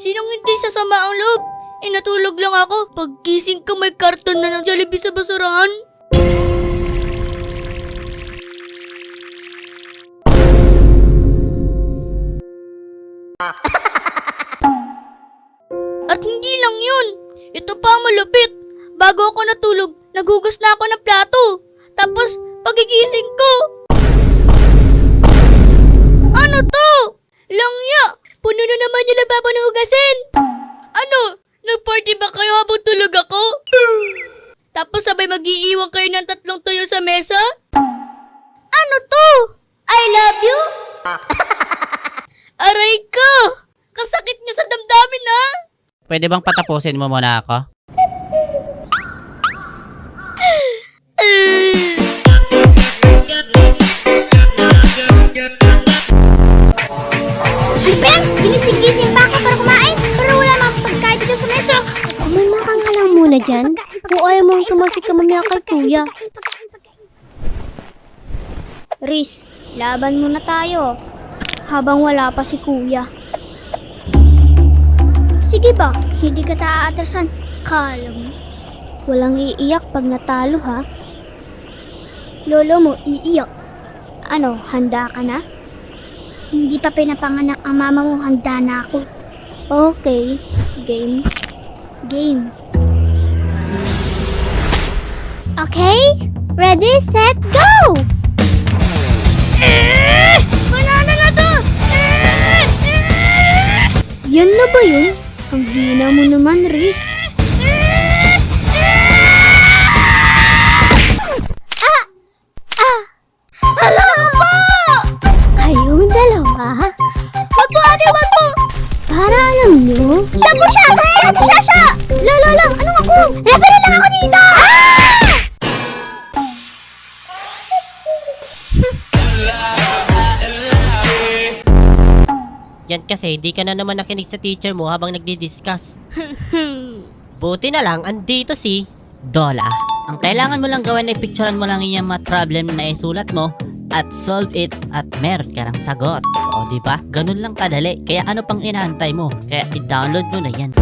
Sinong hindi sasama ang loob? Natulog lang ako. Paggising ko may karton na ng Jollibee sa basurahan. At hindi lang yun. Ito pa ang malupit. Bago ako natulog, naghugas na ako ng plato. Tapos, pagigising ko. Ano to? Langya! Puno na naman yung lababo ng hugasin. Ano? Nag-party ba kayo habang tulog ako? Tapos sabay mag-iiwan kayo ng 3 tuyo sa mesa? Ano to? I love you? Aray ko! Kasakit niyo sa damdamin ha? Pwede bang patapusin mo muna ako? Ben, ginising-gising pa ako para kumain. Pero wala namang pagkain dito sa mesa. Kumalma ka lang muna dyan. Kung ayaw mong tumansik ka mamaya kay kuya. Riz, laban muna tayo. Habang wala pa si kuya. Sige ba, hindi ka aatrasan. Kala mo. Walang iiyak pag natalo ha. Lolo mo iiyak. Ano, handa ka na? Hindi pa pinapanganak ang mama mo, handa na ako. Okay, game. Game. Okay, ready, set, go! Banana na to! Yan na ba yun? Ang hina mo naman, Riz. Hala ko po! Kayong dalawa? Wag po, ate, wag po! Para alam nyo? Siya po siya! Kaya ate siya! Lolo lang, anong ako? Referee lang ako dito! Yan kasi, di ka na naman nakinig sa teacher mo habang nagdi-discuss. Buti na lang, andito si Dola. Ang kailangan mo lang gawin ay picturean mo lang yung math problem na isulat mo at solve it at meron ka ng sagot. O, di ba? Ganun lang kadali. Kaya ano pang inaantay mo? Kaya i-download mo na yan.